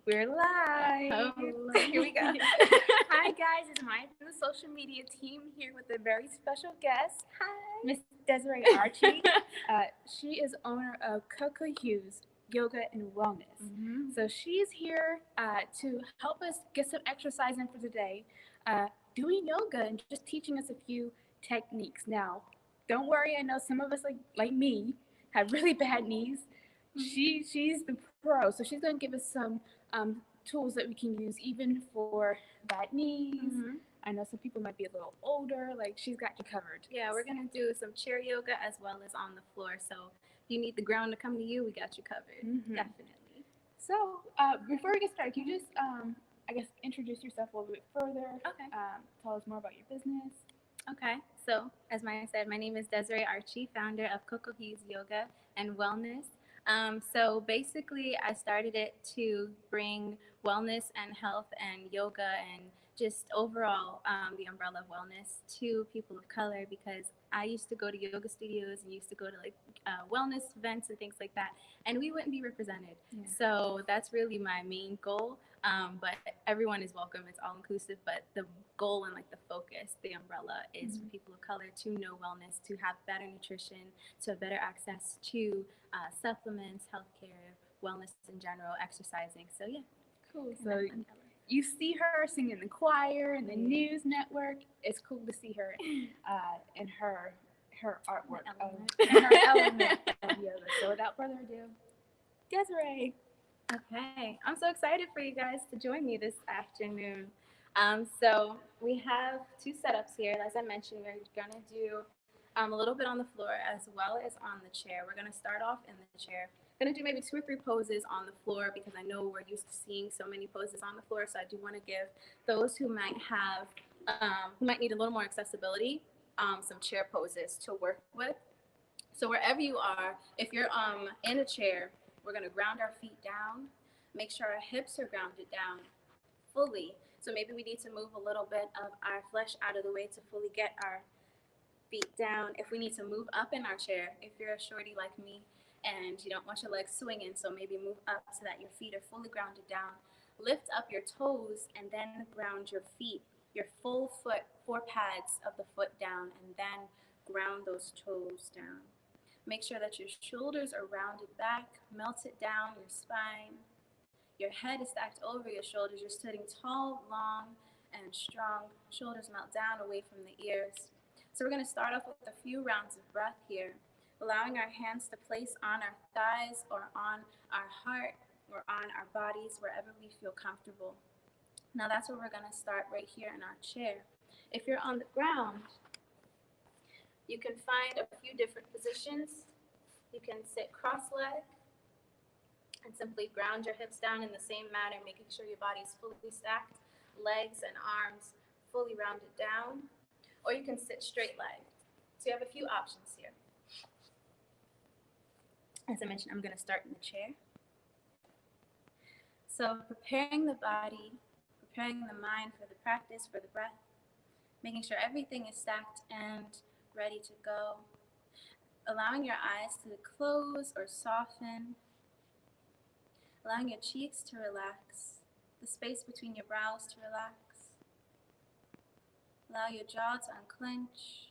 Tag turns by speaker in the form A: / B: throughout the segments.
A: We're live.
B: Oh,
A: Here we go. Hi, guys. It's Maya from the social media team here with a very special guest. Hi. Miss Desiree Archie. She is owner of Hues Yoga and Wellness. So she's here to help us get some exercise in for today, doing yoga and just teaching us a few techniques. Now, don't worry. I know some of us, like me, have really bad knees. She's the pro, so she's going to give us some tools that we can use even for bad knees. I know some people might be a little older. Like, she's got you covered.
B: Yeah, we're going to do some chair yoga as well as on the floor. So if you need the ground to come to you, we got you covered. Definitely.
A: So before we get started, can you just, I guess, introduce yourself a little bit further?
B: Okay.
A: Tell us more about your business.
B: Okay. So as Maya said, my name is Desiree Archie, founder of Hues Yoga and Wellness. So basically, I started it to bring wellness and health and yoga and just overall the umbrella of wellness to people of color, because I used to go to yoga studios and used to go to like wellness events and things like that, and we wouldn't be represented. Yeah. So that's really my main goal. But everyone is welcome. It's all inclusive. But the goal and like the focus, the umbrella, is for people of color to know wellness, to have better nutrition, to have better access to supplements, healthcare, wellness in general, exercising. So yeah.
A: Cool. So you see her sing in the choir and the news network. It's cool to see her in her artwork, in her element of yoga. So without further ado, Desiree.
B: Okay, I'm so excited for you guys to join me this afternoon. So we have two setups here. As I mentioned, we're gonna do a little bit on the floor as well as on the chair. We're gonna start off in the chair. I'm gonna do maybe 2 or 3 poses on the floor because I know we're used to seeing so many poses on the floor. So I do want to give those who might have, who might need a little more accessibility, some chair poses to work with. So wherever you are, if you're in a chair, we're gonna ground our feet down. Make sure our hips are grounded down fully. So maybe we need to move a little bit of our flesh out of the way to fully get our feet down. If we need to move up in our chair, if you're a shorty like me and you don't want your legs swinging, so maybe move up so that your feet are fully grounded down. Lift up your toes and then ground your feet, your full foot, 4 pads of the foot down, and then ground those toes down. Make sure that your shoulders are rounded back, melt it down your spine. Your head is stacked over your shoulders. You're sitting tall, long, and strong. Shoulders melt down away from the ears. So we're going to start off with a few rounds of breath here, allowing our hands to place on our thighs or on our heart or on our bodies, wherever we feel comfortable. Now that's where we're going to start, right here in our chair. If you're on the ground, you can find a few different positions. You can sit cross-legged and simply ground your hips down in the same manner, making sure your body is fully stacked, legs and arms fully rounded down. Or you can sit straight-legged. So you have a few options here. As I mentioned, I'm going to start in the chair. So preparing the body, preparing the mind for the practice, for the breath, making sure everything is stacked and ready to go. Allowing your eyes to close or soften. Allowing your cheeks to relax, the space between your brows to relax. Allow your jaw to unclench.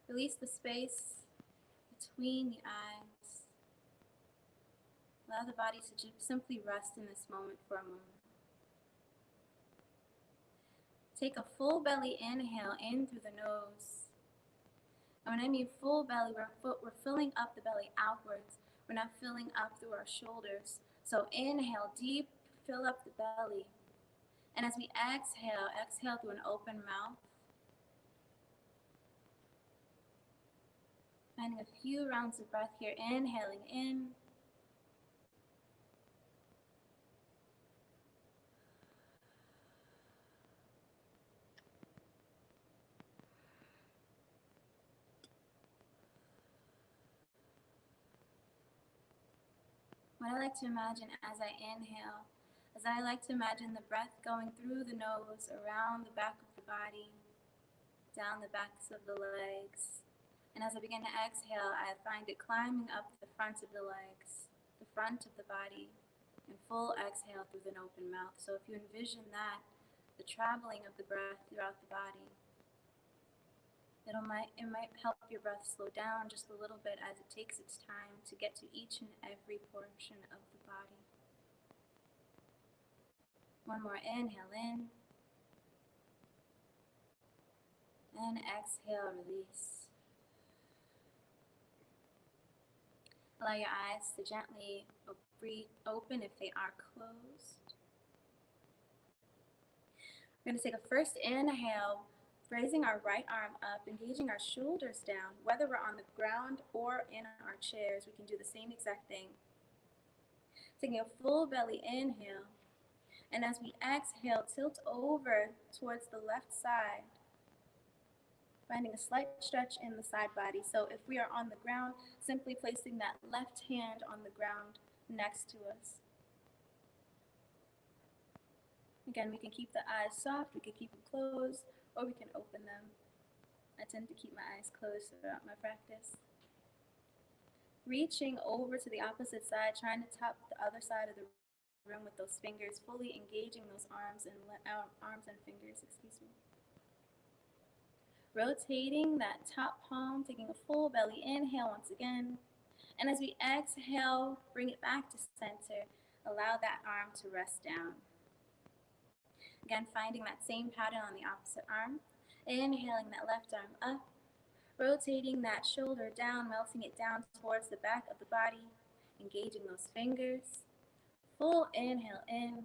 B: Release the space between the eyes. Allow the body to just simply rest in this moment for a moment. Take a full belly inhale in through the nose. And when I mean full belly, we're filling up the belly outwards. We're not filling up through our shoulders. So inhale deep, fill up the belly. And as we exhale, exhale through an open mouth. Finding a few rounds of breath here, inhaling in. What I like to imagine as I inhale, as I like to imagine the breath going through the nose, around the back of the body, down the backs of the legs. And as I begin to exhale, I find it climbing up the front of the legs, the front of the body, and full exhale through an open mouth. So if you envision that, the traveling of the breath throughout the body, it might help your breath slow down just a little bit as it takes its time to get to each and every portion of the body. One more inhale in, and exhale, release. Allow your eyes to gently breathe open if they are closed. We're going to take a first inhale, raising our right arm up, engaging our shoulders down. Whether we're on the ground or in our chairs, we can do the same exact thing. Taking a full belly inhale, and as we exhale, tilt over towards the left side, finding a slight stretch in the side body. So if we are on the ground, simply placing that left hand on the ground next to us. Again, we can keep the eyes soft, we can keep them closed, or we can open them. I tend to keep my eyes closed throughout my practice. Reaching over to the opposite side, trying to tap the other side of the room with those fingers, fully engaging those arms and fingers, Rotating that top palm, taking a full belly inhale once again. And as we exhale, bring it back to center. Allow that arm to rest down. Again, finding that same pattern on the opposite arm. Inhaling that left arm up. Rotating that shoulder down, melting it down towards the back of the body. Engaging those fingers. Full inhale in.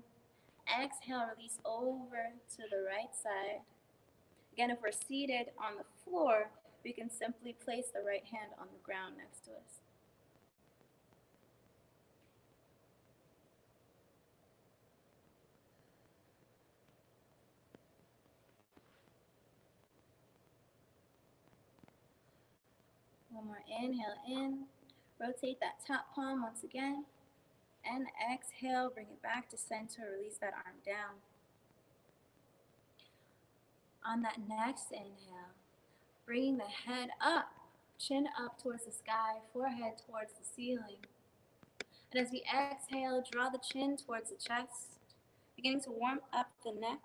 B: Exhale, release over to the right side. Again, if we're seated on the floor, we can simply place the right hand on the ground next to us. One more inhale in, rotate that top palm once again, and exhale, bring it back to center, release that arm down. On that next inhale, bringing the head up, chin up towards the sky, forehead towards the ceiling. And as we exhale, draw the chin towards the chest, beginning to warm up the neck.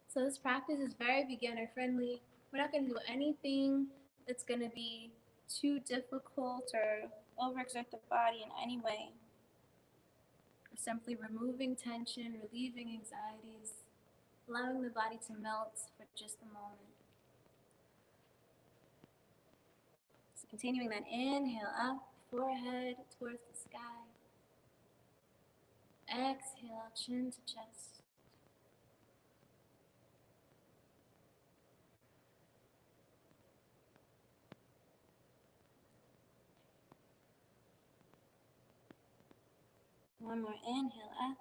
B: So this practice is very beginner friendly. We're not going to do anything that's going to be too difficult or overexert the body in any way. We're simply removing tension, relieving anxieties, allowing the body to melt for just a moment. So continuing that inhale up, forehead towards the sky. Exhale, chin to chest. One more inhale up,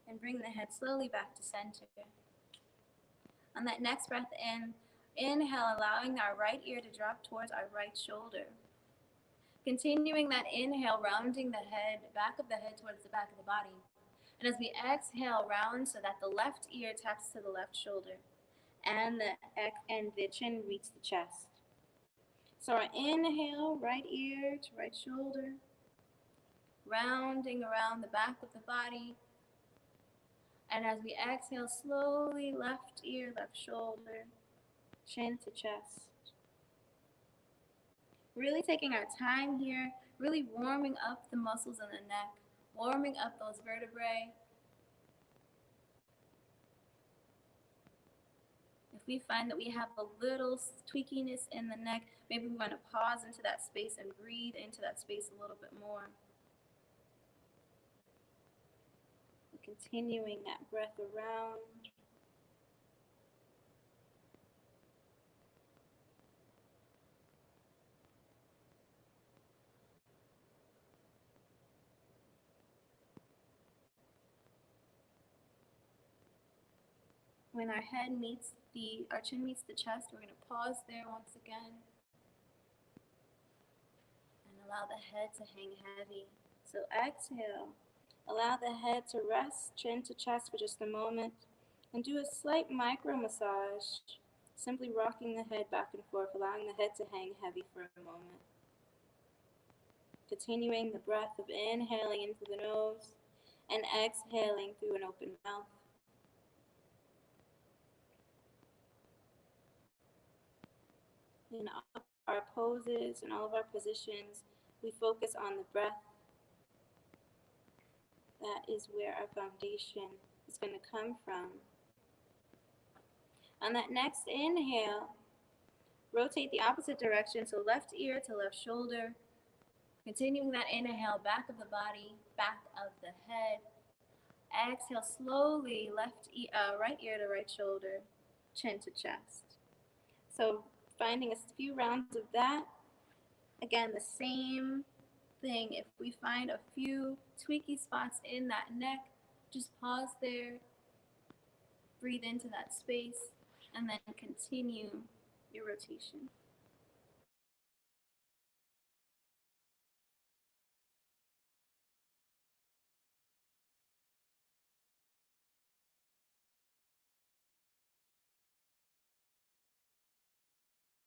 B: and bring the head slowly back to center. On that next breath in, inhale, allowing our right ear to drop towards our right shoulder. Continuing that inhale, rounding the head, back of the head towards the back of the body. And as we exhale, round so that the left ear taps to the left shoulder, and the chin meets the chest. So our inhale, right ear to right shoulder, rounding around the back of the body. And as we exhale, slowly left ear, left shoulder, chin to chest. Really taking our time here, really warming up the muscles in the neck, warming up those vertebrae. If we find that we have a little tweakiness in the neck, maybe we want to pause into that space and breathe into that space a little bit more. Continuing that breath around. When our chin meets the chest, we're going to pause there once again and allow the head to hang heavy. So exhale, allow the head to rest, chin to chest for just a moment, and do a slight micro massage, simply rocking the head back and forth, allowing the head to hang heavy for a moment. Continuing the breath of inhaling in through the nose and exhaling through an open mouth. In all of our poses and all of our positions, we focus on the breath. That is where our foundation is going to come from. On that next inhale, rotate the opposite direction, so left ear to left shoulder. Continuing that inhale, back of the body, back of the head. Exhale slowly, right ear to right shoulder, chin to chest. So finding a few rounds of that. Again, the same thing. If we find a few tweaky spots in that neck, just pause there, breathe into that space, and then continue your rotation.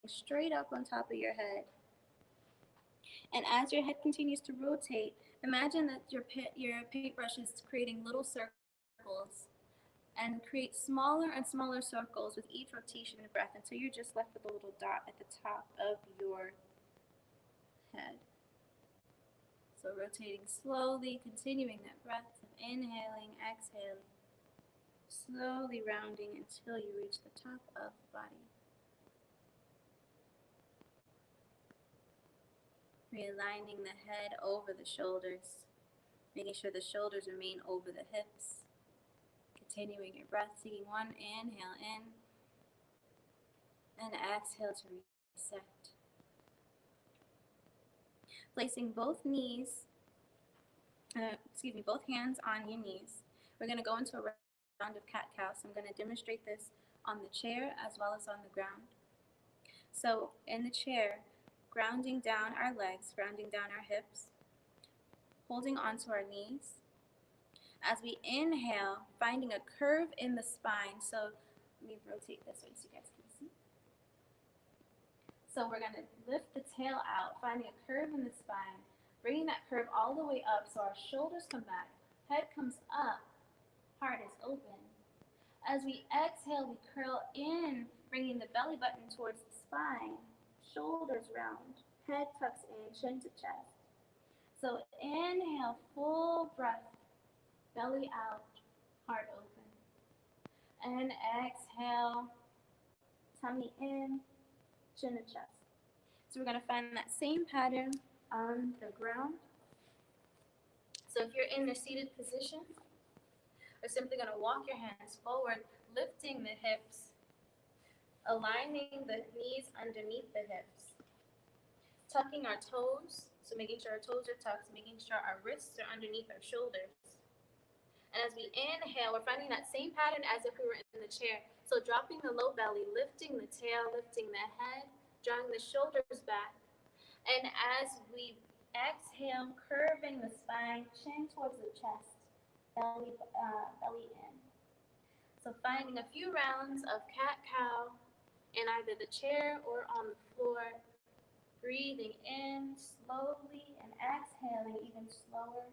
B: Straight up on top of your head. And as your head continues to rotate, imagine that your paintbrush is creating little circles, and create smaller and smaller circles with each rotation of breath until you're just left with a little dot at the top of your head. So rotating slowly, continuing that breath of inhaling, exhaling, slowly rounding until you reach the top of the body. Realigning the head over the shoulders, making sure the shoulders remain over the hips. Continuing your breath, taking one inhale in, and exhale to reset. Placing both hands on your knees. We're going to go into a round of cat-cow, so I'm going to demonstrate this on the chair as well as on the ground. So in the chair, grounding down our legs, grounding down our hips, holding onto our knees. As we inhale, finding a curve in the spine. So let me rotate this way so you guys can see. So we're going to lift the tail out, finding a curve in the spine, bringing that curve all the way up so our shoulders come back, head comes up, heart is open. As we exhale, we curl in, bringing the belly button towards the spine, shoulders round, head tucks in, chin to chest. So inhale, full breath, belly out, heart open. And exhale, tummy in, chin to chest. So we're going to find that same pattern on the ground. So if you're in the seated position, we're simply going to walk your hands forward, lifting the hips, aligning the knees underneath the hips, tucking our toes, so making sure our toes are tucked, making sure our wrists are underneath our shoulders. And as we inhale, we're finding that same pattern as if we were in the chair. So dropping the low belly, lifting the tail, lifting the head, drawing the shoulders back. And as we exhale, curving the spine, chin towards the chest, belly in. So finding a few rounds of cat-cow in either the chair or on the floor. Breathing in slowly and exhaling even slower.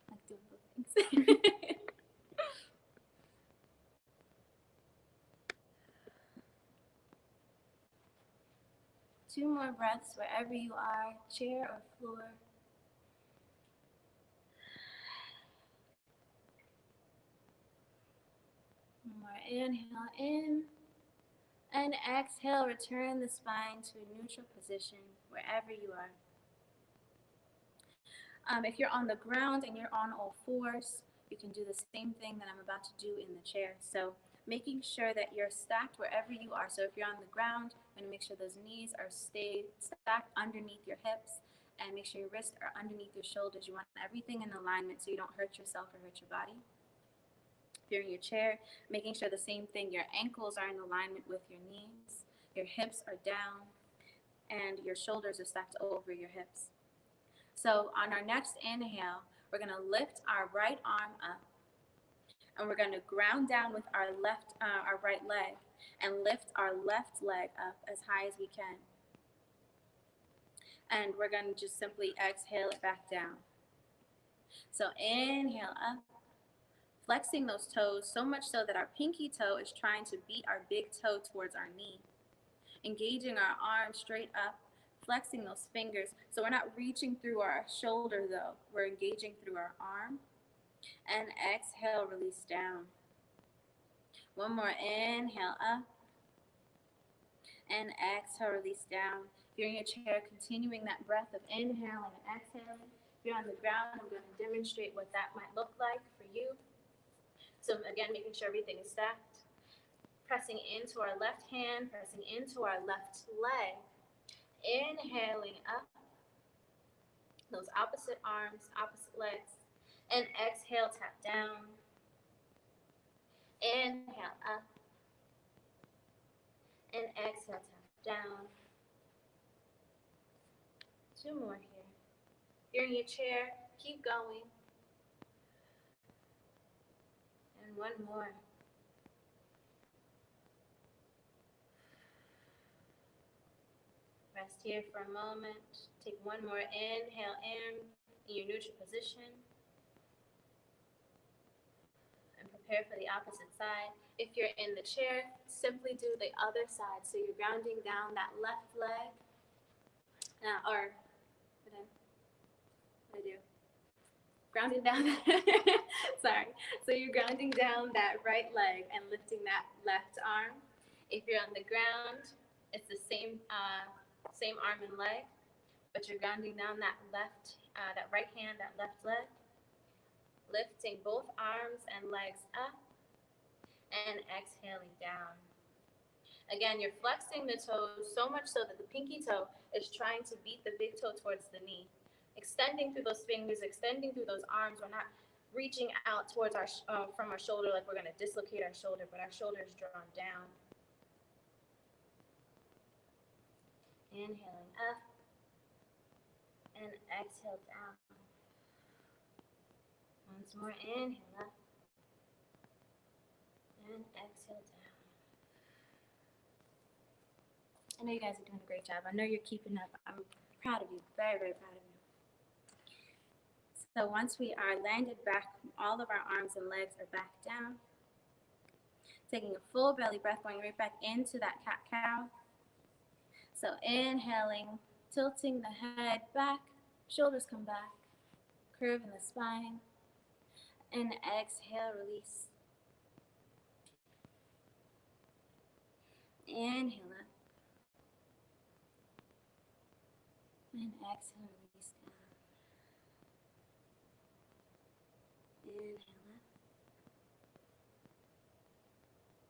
B: I like doing both things. Two more breaths wherever you are, chair or floor. One more inhale in. And exhale, return the spine to a neutral position wherever you are. If you're on the ground and you're on all fours, you can do the same thing that I'm about to do in the chair. So making sure that you're stacked wherever you are. So if you're on the ground, I'm going to make sure those knees are stacked underneath your hips, and make sure your wrists are underneath your shoulders. You want everything in alignment so you don't hurt yourself or hurt your body. If you're in your chair, making sure the same thing, your ankles are in alignment with your knees, your hips are down, and your shoulders are stacked over your hips. So on our next inhale, we're going to lift our right arm up, and we're going to ground down with our right leg, and lift our left leg up as high as we can. And we're going to just simply exhale it back down. So inhale up, flexing those toes so much so that our pinky toe is trying to beat our big toe towards our knee. Engaging our arms straight up, flexing those fingers. So we're not reaching through our shoulder though. We're engaging through our arm. And exhale, release down. One more inhale up. And exhale, release down. If you're in your chair, continuing that breath of inhaling and exhaling. If you're on the ground, I'm going to demonstrate what that might look like for you. So again, making sure everything is stacked. Pressing into our left hand, pressing into our left leg. Inhaling up. Those opposite arms, opposite legs. And exhale, tap down. Inhale up. And exhale, tap down. Two more here. If you're in your chair, keep going. And one more. Rest here for a moment. Take one more inhale in your neutral position. And prepare for the opposite side. If you're in the chair, simply do the other side. So you're grounding down that left leg. What did I do? Grounding down, sorry. So you're grounding down that right leg and lifting that left arm. If you're on the ground, it's the same arm and leg, but you're grounding down that right hand, that left leg, lifting both arms and legs up, and exhaling down. Again, you're flexing the toes so much so that the pinky toe is trying to beat the big toe towards the knee. Extending through those fingers, extending through those arms. We're not reaching out towards from our shoulder like we're going to dislocate our shoulder, but our shoulder is drawn down. Inhaling up and exhale down. Once more, inhale up and exhale down. I know you guys are doing a great job. I know you're keeping up. I'm proud of you. Very, very proud of you. So once we are landed back, all of our arms and legs are back down. Taking a full belly breath, going right back into that cat-cow. So inhaling, tilting the head back, shoulders come back, curve in the spine, and exhale, release. Inhale up. And exhale, release down. Inhale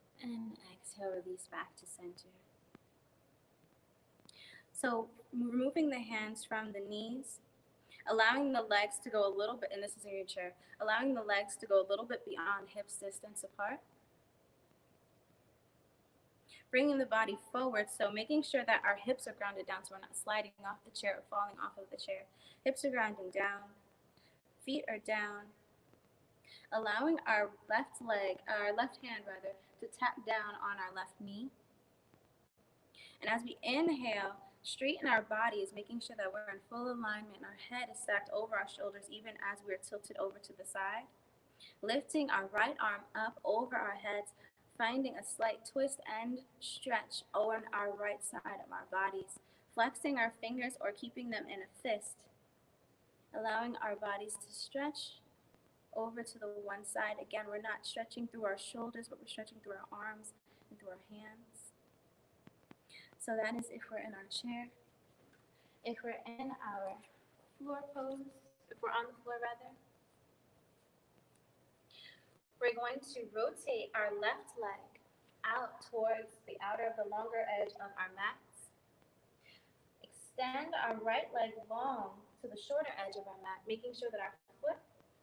B: up. And exhale, release back to center. So removing the hands from the knees, allowing the legs to go a little bit, and this is in your chair, allowing the legs to go a little bit beyond hips distance apart. Bringing the body forward, so making sure that our hips are grounded down so we're not sliding off the chair or falling off of the chair. Hips are grounding down, feet are down. Allowing our left hand to tap down on our left knee. And as we inhale, straighten our bodies, making sure that we're in full alignment. Our head is stacked over our shoulders even as we're tilted over to the side. Lifting our right arm up over our heads, finding a slight twist and stretch on our right side of our bodies. Flexing our fingers or keeping them in a fist. Allowing our bodies to stretch over to the one side. Again, we're not stretching through our shoulders, but we're stretching through our arms and through our hands. So that is if we're in our chair. If we're in our floor pose, if we're on the floor rather, we're going to rotate our left leg out towards the outer of the longer edge of our mats. Extend our right leg long to the shorter edge of our mat, making sure that our foot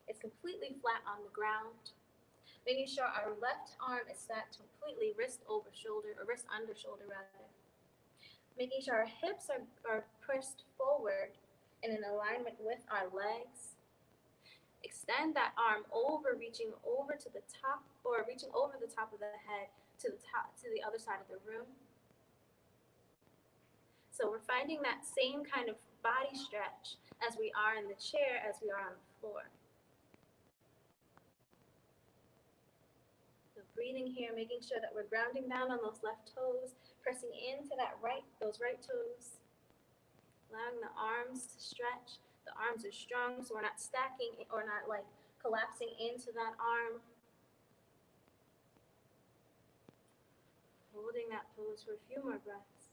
B: is completely flat on the ground. Making sure our left arm is stacked completely wrist over shoulder, or wrist under shoulder rather. Making sure our hips are pressed forward And in alignment with our legs, extend that arm over, reaching over to the top, or reaching over the top of the head to the top, to the other side of the room. So we're finding that same kind of body stretch as we are in the chair, as we are on the floor. So breathing here, making sure that we're grounding down on those left toes, pressing into those right toes, allowing the arms to stretch. The arms are strong, so we're not stacking or not like collapsing into that arm. Holding that pose for a few more breaths.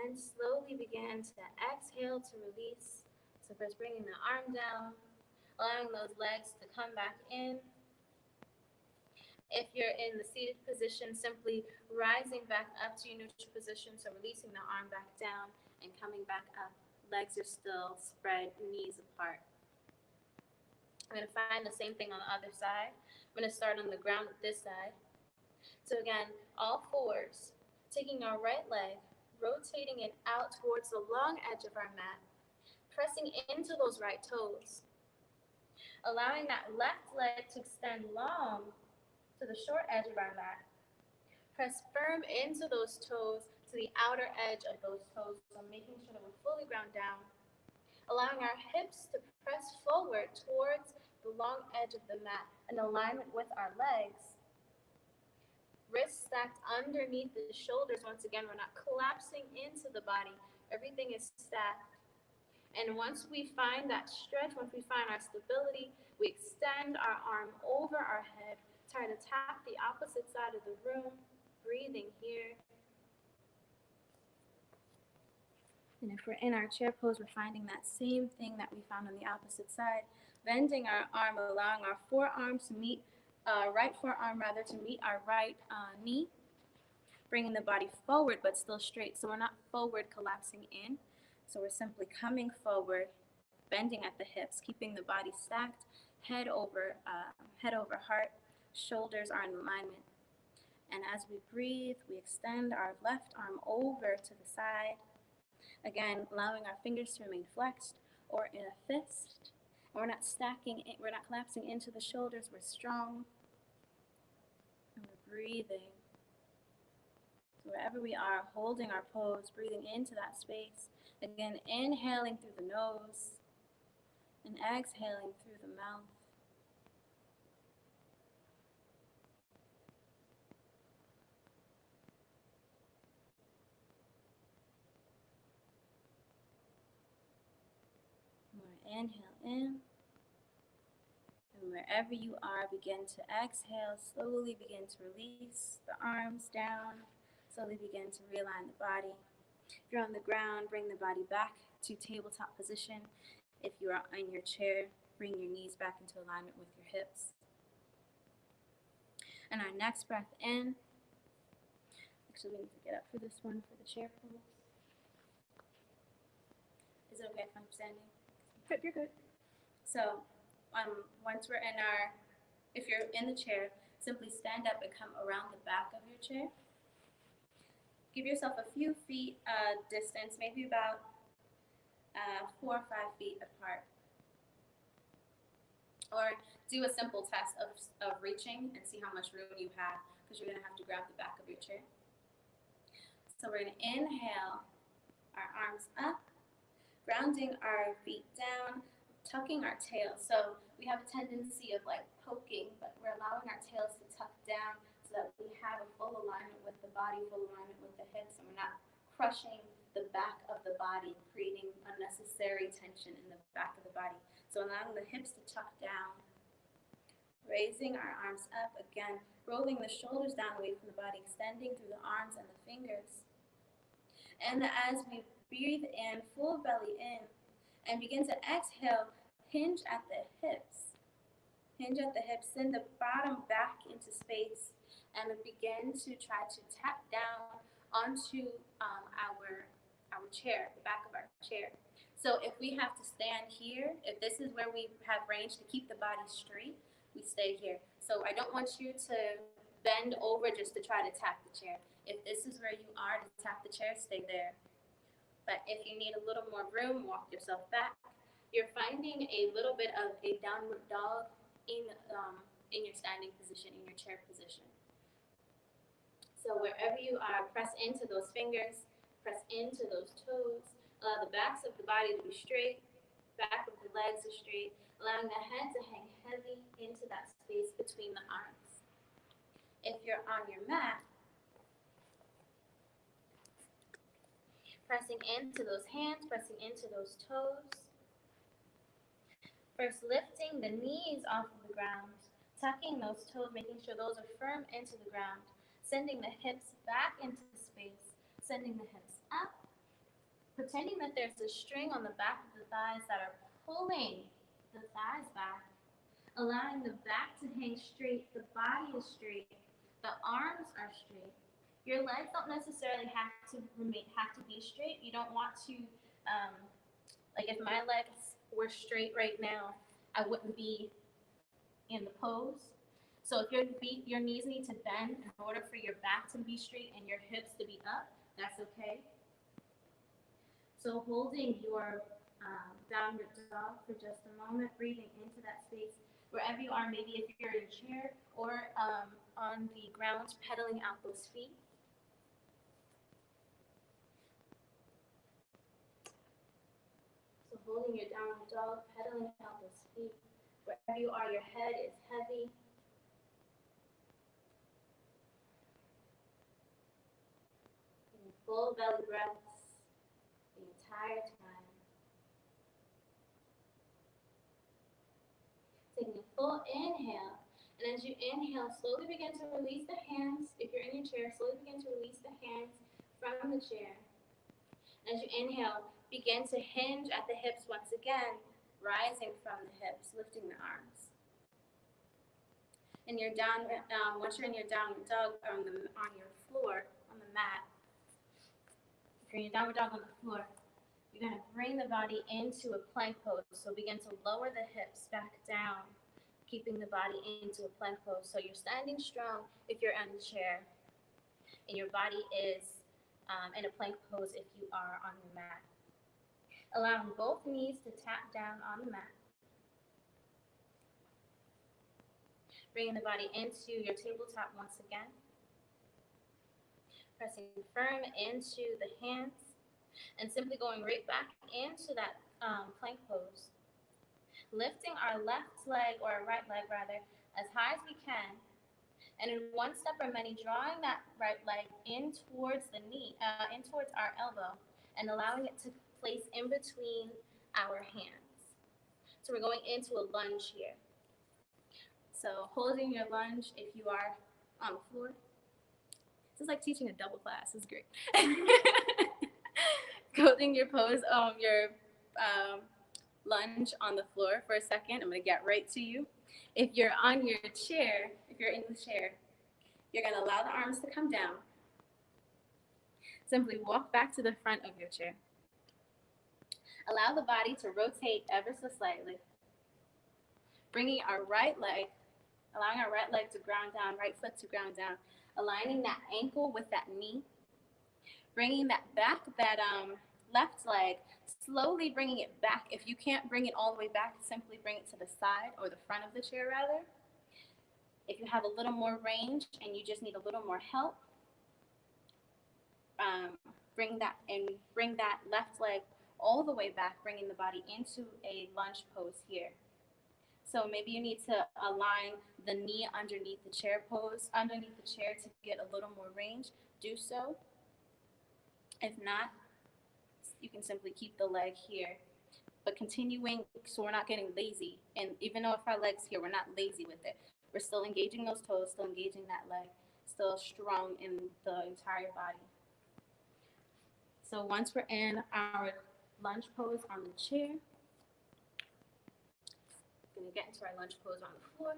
B: And slowly begin to exhale to release. So first bringing the arm down, allowing those legs to come back in. If you're in the seated position, simply rising back up to your neutral position, so releasing the arm back down and coming back up. Legs are still spread, knees apart. I'm going to find the same thing on the other side. I'm going to start on the ground with this side. So again, all fours, taking our right leg, rotating it out towards the long edge of our mat, pressing into those right toes, allowing that left leg to extend long to the short edge of our mat. Press firm into those toes, to the outer edge of those toes, so making sure that we're fully ground down. Allowing our hips to press forward towards the long edge of the mat in alignment with our legs. Wrists stacked underneath the shoulders. Once again, we're not collapsing into the body. Everything is stacked. And once we find that stretch, once we find our stability, we extend our arm over our head, try to tap the opposite side of the room, breathing here. And if we're in our chair pose, we're finding that same thing that we found on the opposite side, bending our arm, allowing our forearms to meet, right forearm rather, to meet our right knee, bringing the body forward but still straight. So we're not forward collapsing in. So we're simply coming forward, bending at the hips, keeping the body stacked, head over heart, shoulders are in alignment. And as we breathe, we extend our left arm over to the side. Again, allowing our fingers to remain flexed or in a fist. And we're not we're not collapsing into the shoulders, we're strong. And we're breathing. So wherever we are, holding our pose, breathing into that space. Again, inhaling through the nose and exhaling through the mouth. More inhale in. And wherever you are, begin to exhale. Slowly begin to release the arms down. Slowly begin to realign the body. If you're on the ground, bring the body back to tabletop position. If you are in your chair, bring your knees back into alignment with your hips. And our next breath in. Actually, we need to get up for this one for the chair pose. Is it okay if I'm standing?
A: Yep, you're good.
B: So once we're in if you're in the chair, simply stand up and come around the back of your chair. Give yourself a few feet distance, maybe about 4 or 5 feet apart. Or do a simple test of reaching and see how much room you have, because you're going to have to grab the back of your chair. So we're going to inhale, our arms up, grounding our feet down, tucking our tails. So we have a tendency of like poking, but we're allowing our tails to tuck down so that we have a full alignment with the body, full alignment with the hips, and we're not crushing the back of the body, creating unnecessary tension in the back of the body. So allowing the hips to tuck down, raising our arms up, again, rolling the shoulders down away from the body, extending through the arms and the fingers. And as we breathe in, full belly in, and begin to exhale, hinge at the hips. Hinge at the hips, send the bottom back into space, and begin to try to tap down onto our chair, the back of our chair. So if we have to stand here, if this is where we have range to keep the body straight, we stay here. So I don't want you to bend over just to try to tap the chair. If this is where you are, to tap the chair, stay there. But if you need a little more room, walk yourself back. You're finding a little bit of a downward dog in your standing position, in your chair position. So wherever you are, press into those fingers, press into those toes. Allow the backs of the body to be straight, back of the legs are straight, allowing the head to hang heavy into that space between the arms. If you're on your mat, pressing into those hands, pressing into those toes. First, lifting the knees off of the ground, tucking those toes, making sure those are firm into the ground, sending the hips back into space, sending the hips up, pretending that there's a string on the back of the thighs that are pulling the thighs back, allowing the back to hang straight, the body is straight, the arms are straight. Your legs don't necessarily have to be straight. You don't want to, like if my legs were straight right now, I wouldn't be in the pose. So if your knees need to bend in order for your back to be straight and your hips to be up, that's okay. So holding your downward dog for just a moment, breathing into that space. Wherever you are, maybe if you're in a chair or on the ground, pedaling out those feet. So holding your downward dog, pedaling out those feet. Wherever you are, your head is heavy. Full belly breaths the entire time. Taking a full inhale. And as you inhale, slowly begin to release the hands. If you're in your chair, slowly begin to release the hands from the chair. As you inhale, begin to hinge at the hips once again, rising from the hips, lifting the arms. And once you're in your downward dog on your floor, on the mat, if you're in your downward dog on the floor, you're going to bring the body into a plank pose. So begin to lower the hips back down, keeping the body into a plank pose. So you're standing strong if you're in a chair, and your body is in a plank pose if you are on the mat. Allowing both knees to tap down on the mat. Bringing the body into your tabletop once again. Pressing firm into the hands and simply going right back into that plank pose. Lifting our left leg, or our right leg rather, as high as we can. And in one step or many, drawing that right leg in towards the knee, in towards our elbow, and allowing it to place in between our hands. So we're going into a lunge here. So holding your lunge if you are on the floor. This is like teaching a double class. This is great. Holding your pose, your lunge on the floor for a second. I'm going to get right to you. If you're on your chair, if you're in the chair, you're going to allow the arms to come down. Simply walk back to the front of your chair. Allow the body to rotate ever so slightly. Bringing our right leg, allowing our right leg to ground down, right foot to ground down. Aligning that ankle with that knee. Bringing that back, that left leg, slowly bringing it back. If you can't bring it all the way back, simply bring it to the side, or the front of the chair rather. If you have a little more range and you just need a little more help, bring that left leg all the way back, bringing the body into a lunge pose here. So maybe you need to align the knee underneath the chair pose, underneath the chair to get a little more range. Do so. If not, you can simply keep the leg here. But continuing, so we're not getting lazy. And even though if our leg's here, we're not lazy with it. We're still engaging those toes, still engaging that leg, still strong in the entire body. So once we're in our lunge pose on the chair, we're going to get into our lunge pose on the floor.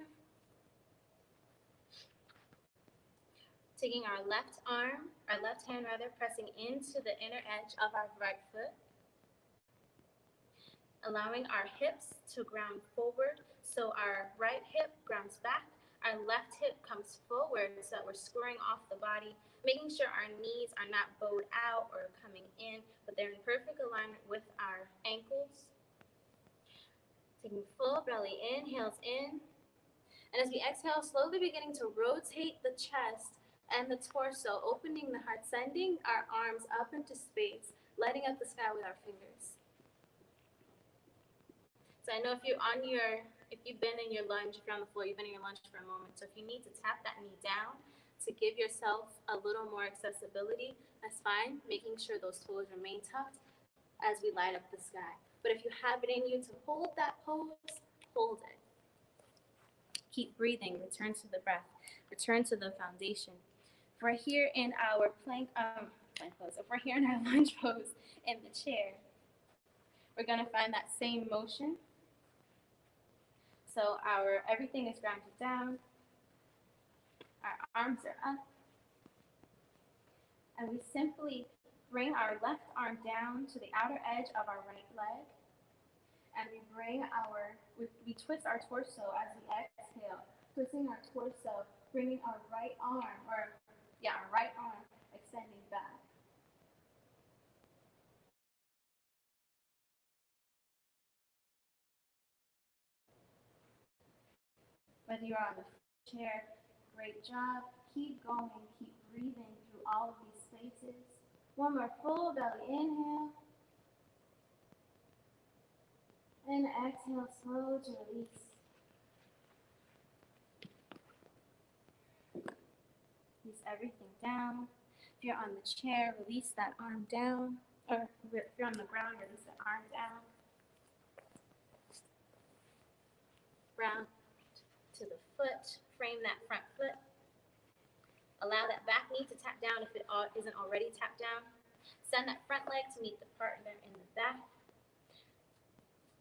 B: Taking our left hand, pressing into the inner edge of our right foot. Allowing our hips to ground forward, so our right hip grounds back, our left hip comes forward so that we're squaring off the body, Making sure our knees are not bowed out or coming in, but they're in perfect alignment with our ankles. Taking full belly inhales in. And as we exhale, slowly beginning to rotate the chest and the torso, opening the heart, sending our arms up into space, lighting up the sky with our fingers. So I know if you've been in your lunge, if you're on the floor, you've been in your lunge for a moment. So if you need to tap that knee down to give yourself a little more accessibility, that's fine. Making sure those toes remain tucked as we light up the sky. But if you have it in you to hold that pose, hold it. Keep breathing, return to the breath, return to the foundation. If we're here in our plank pose, if we're here in our lunge pose in the chair, we're gonna find that same motion. So everything is grounded down, our arms are up, and we simply bring our left arm down to the outer edge of our right leg, and we twist our torso as we exhale, twisting our torso, bringing our right arm extending back. Whether you're on the chair, great job. Keep going, keep breathing through all of these spaces. One more full belly inhale. And exhale, slow to release. Release everything down. If you're on the chair, release that arm down. Or if you're on the ground, release the arm down. Round to the foot. Frame that front foot. Allow that back knee to tap down if it isn't already tapped down. Send that front leg to meet the partner in the back.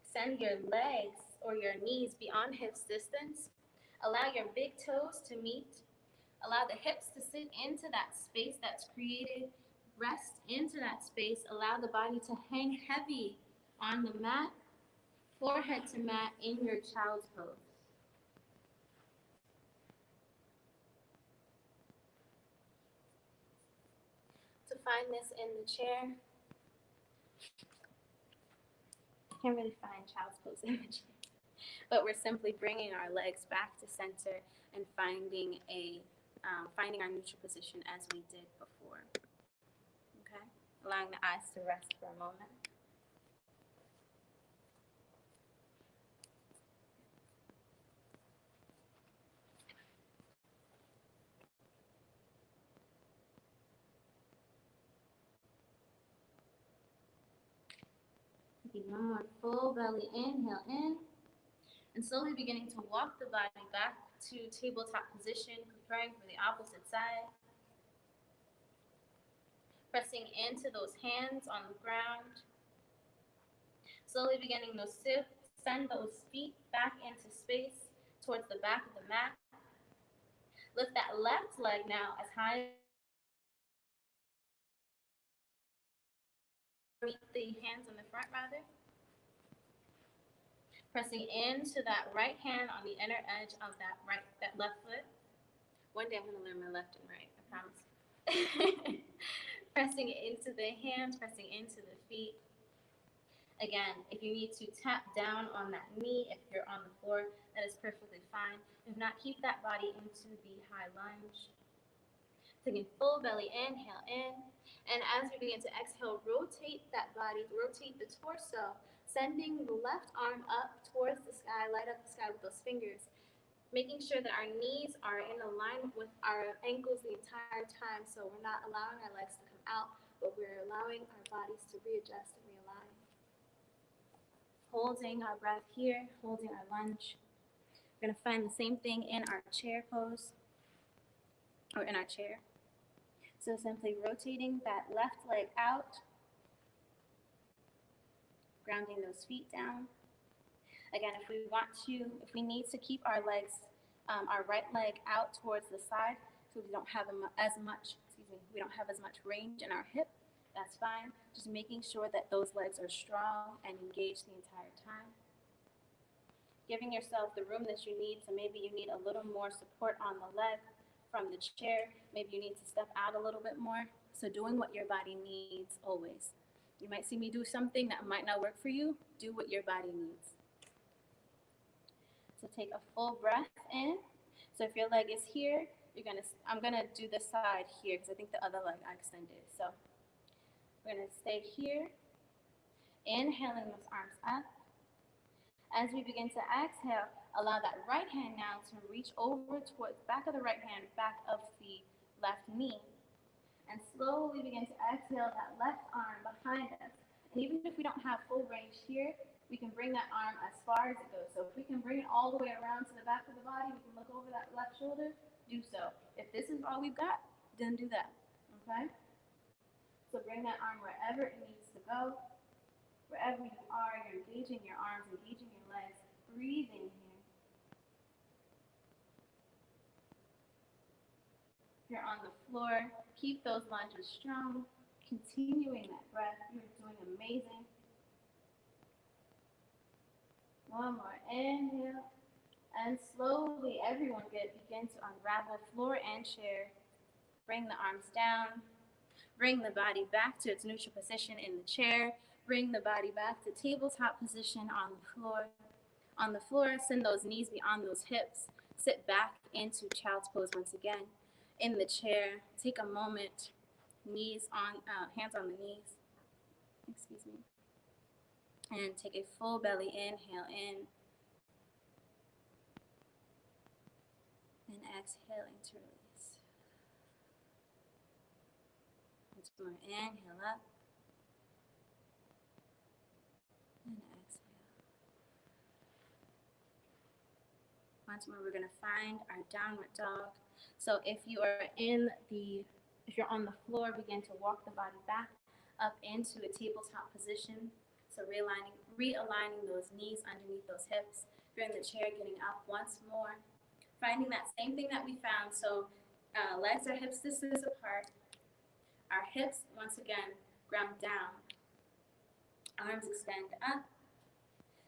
B: Send your legs or your knees beyond hips distance. Allow your big toes to meet. Allow the hips to sit into that space that's created. Rest into that space. Allow the body to hang heavy on the mat, forehead to mat in your child's pose. To find this in the chair, can't really find child's pose in the chair, but we're simply bringing our legs back to center and finding our neutral position as we did before. Okay, allowing the eyes to rest for a moment. Taking one more full belly inhale in, and slowly beginning to walk the body back to tabletop position, preparing for the opposite side. Pressing into those hands on the ground. Slowly beginning to send those feet back into space towards the back of the mat. Lift that left leg now as high as meet the hands on the front rather. Pressing into that right hand on the inner edge of that left foot. One day I'm gonna learn my left and right, I promise. Pressing into the hands, pressing into the feet. Again, if you need to tap down on that knee, if you're on the floor, that is perfectly fine. If not, keep that body into the high lunge. Taking full belly inhale in, and as we begin to exhale, rotate that body, rotate the torso, sending the left arm up towards the sky, light up the sky with those fingers, making sure that our knees are in alignment with our ankles the entire time, so we're not allowing our legs to come out, but we're allowing our bodies to readjust and realign. Holding our breath here, holding our lunge. We're gonna find the same thing in our chair pose, or in our chair. So simply rotating that left leg out, grounding those feet down. Again, if we need to keep our legs, our right leg out towards the side, so we don't have as much range in our hip, that's fine. Just making sure that those legs are strong and engaged the entire time. Giving yourself the room that you need, so maybe you need a little more support on the leg. from the chair. Maybe you need to step out a little bit more. So doing what your body needs always. You might see me do something that might not work for you. Do what your body needs. So take a full breath in. So if your leg is here, I'm gonna do the side here because I think the other leg I extended. So we're gonna stay here, inhaling those arms up. As we begin to exhale, allow that right hand now to reach over towards the back of the right hand, back of the left knee. And slowly begin to exhale that left arm behind us. And even if we don't have full range here, we can bring that arm as far as it goes. So if we can bring it all the way around to the back of the body, we can look over that left shoulder, do so. If this is all we've got, then do that, okay? So bring that arm wherever it needs to go. Wherever you are, you're engaging your arms, engaging your legs, breathing here. If you're on the floor, keep those lunges strong, continuing that breath. You're doing amazing. One more inhale, and slowly everyone begin to unravel floor and chair. Bring the arms down. Bring the body back to its neutral position in the chair. Bring the body back to tabletop position on the floor. On the floor, send those knees beyond those hips. Sit back into child's pose once again. In the chair, take a moment, hands on the knees. Excuse me. And take a full belly inhale in. And exhaling to release. Once more, inhale up. And exhale. Once more, we're going to find our downward dog. So if you're on the floor, begin to walk the body back up into a tabletop position. So realigning those knees underneath those hips. If you're in the chair, getting up once more. Finding that same thing that we found. So legs are hip distance apart. Our hips, once again, ground down. Arms extend up.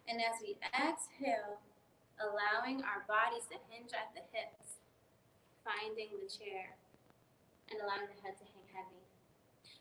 B: And as we exhale, allowing our bodies to hinge at the hips, finding the chair, and allowing the head to hang heavy.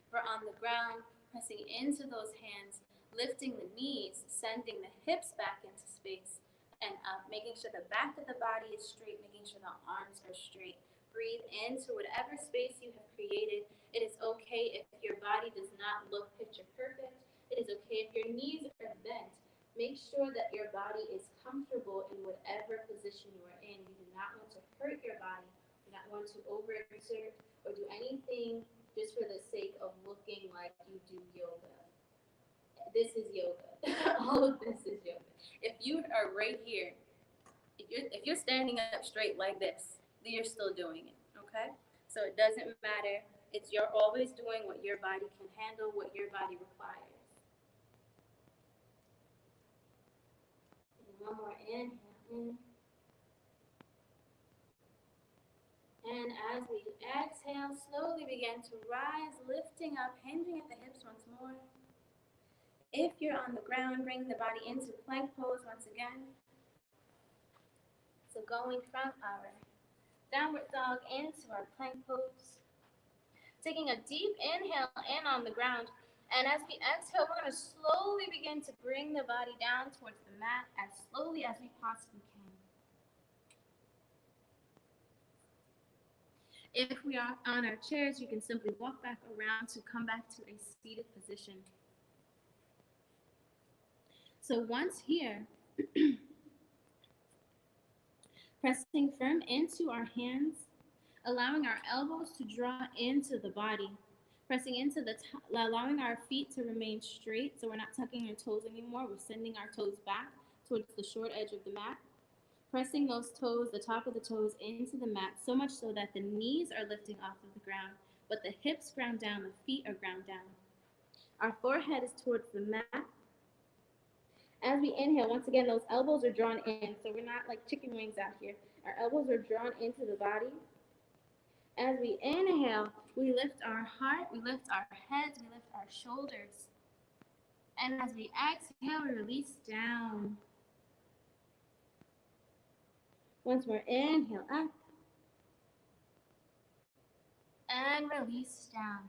B: We're on the ground, pressing into those hands, lifting the knees, sending the hips back into space and up, making sure the back of the body is straight, making sure the arms are straight. Breathe into whatever space you have created. It is okay if your body does not look picture perfect. It is okay if your knees are bent. Make sure that your body is comfortable in whatever position you are in. You do not want to hurt your body. You do not want to overexert or do anything just for the sake of looking like you do yoga. This is yoga. All of this is yoga. If you are right here, if you're standing up straight like this, then you're still doing it, okay? So it doesn't matter. You're always doing what your body can handle, what your body requires. And one more inhale in. And as we exhale, slowly begin to rise, lifting up, hinging at the hips once more. If you're on the ground, bring the body into plank pose once again. So going from our downward dog into our plank pose. Taking a deep inhale in on the ground. And as we exhale, we're going to slowly begin to bring the body down towards the mat as slowly as we possibly can. If we are on our chairs, you can simply walk back around to come back to a seated position. So once here, pressing firm into our hands, allowing our elbows to draw into the body, pressing into allowing our feet to remain straight, so we're not tucking our toes anymore. We're sending our toes back towards the short edge of the mat, pressing those toes, the top of the toes, into the mat, so much so that the knees are lifting off of the ground, but the hips ground down, the feet are ground down. Our forehead is towards the mat. As we inhale, once again, those elbows are drawn in, so we're not like chicken wings out here. Our elbows are drawn into the body. As we inhale, we lift our heart, we lift our heads, we lift our shoulders. And as we exhale, we release down. Once more, inhale up. And release down.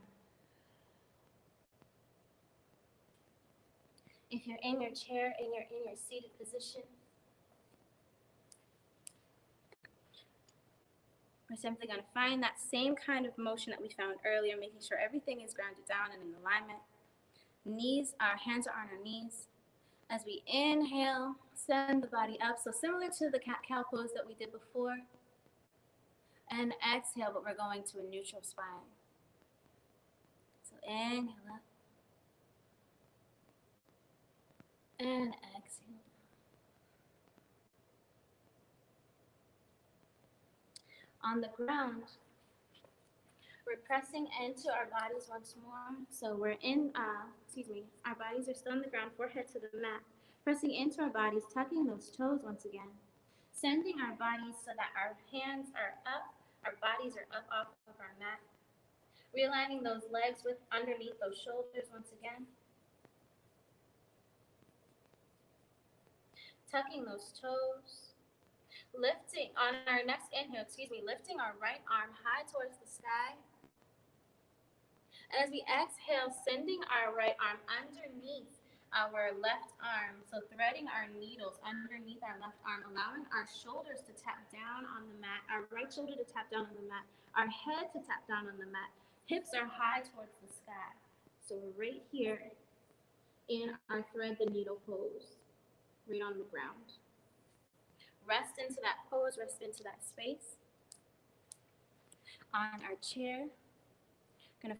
B: If you're in your chair and you're in your seated position, we're simply going to find that same kind of motion that we found earlier, making sure everything is grounded down and in alignment. Knees, our hands are on our knees. As we inhale, send the body up. So similar to the cat-cow pose that we did before. And exhale, but we're going to a neutral spine. So inhale up. And exhale down. On the ground, we're pressing into our bodies once more. So we're in, our bodies are still on the ground, forehead to the mat. Pressing into our bodies, tucking those toes once again. Sending our bodies so that our hands are up, our bodies are up off of our mat. Realigning those legs with underneath those shoulders once again. Tucking those toes. Lifting, on our next inhale, lifting our right arm high towards the sky. And as we exhale, sending our right arm underneath our left arm. So threading our needles underneath our left arm, allowing our shoulders to tap down on the mat, our right shoulder to tap down on the mat, our head to tap down on the mat. Hips are high towards the sky. So we're right here in our thread the needle pose, right on the ground. Rest into that pose, rest into that space. On our chair, gonna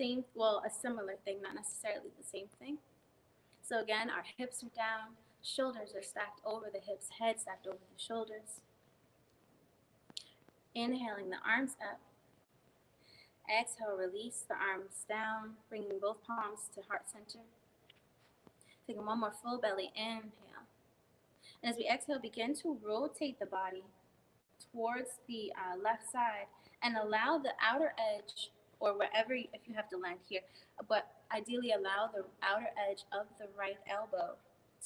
B: a similar thing, not necessarily the same thing. So again, our hips are down, shoulders are stacked over the hips, head stacked over the shoulders. Inhaling the arms up. Exhale, release the arms down, bringing both palms to heart center. Taking one more full belly inhale. And as we exhale, begin to rotate the body towards the left side and allow the outer edge, or wherever, if you have to land here, but ideally allow the outer edge of the right elbow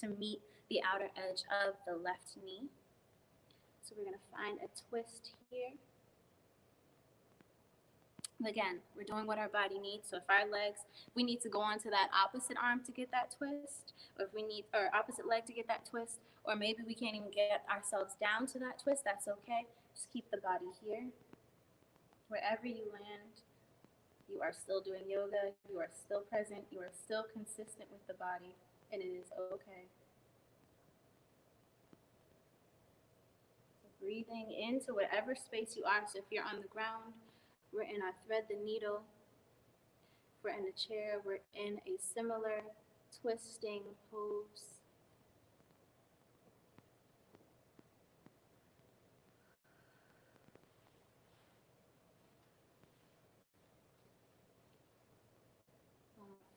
B: to meet the outer edge of the left knee. So we're going to find a twist here. Again, we're doing what our body needs. So if our legs, we need to go onto that opposite arm to get that twist, or if we need, or opposite leg to get that twist, or maybe we can't even get ourselves down to that twist, that's okay. Just keep the body here. Wherever you land, you are still doing yoga, you are still present, you are still consistent with the body, and it is okay. So breathing into whatever space you are. So if you're on the ground, we're in our thread the needle. If we're in a chair, we're in a similar twisting pose.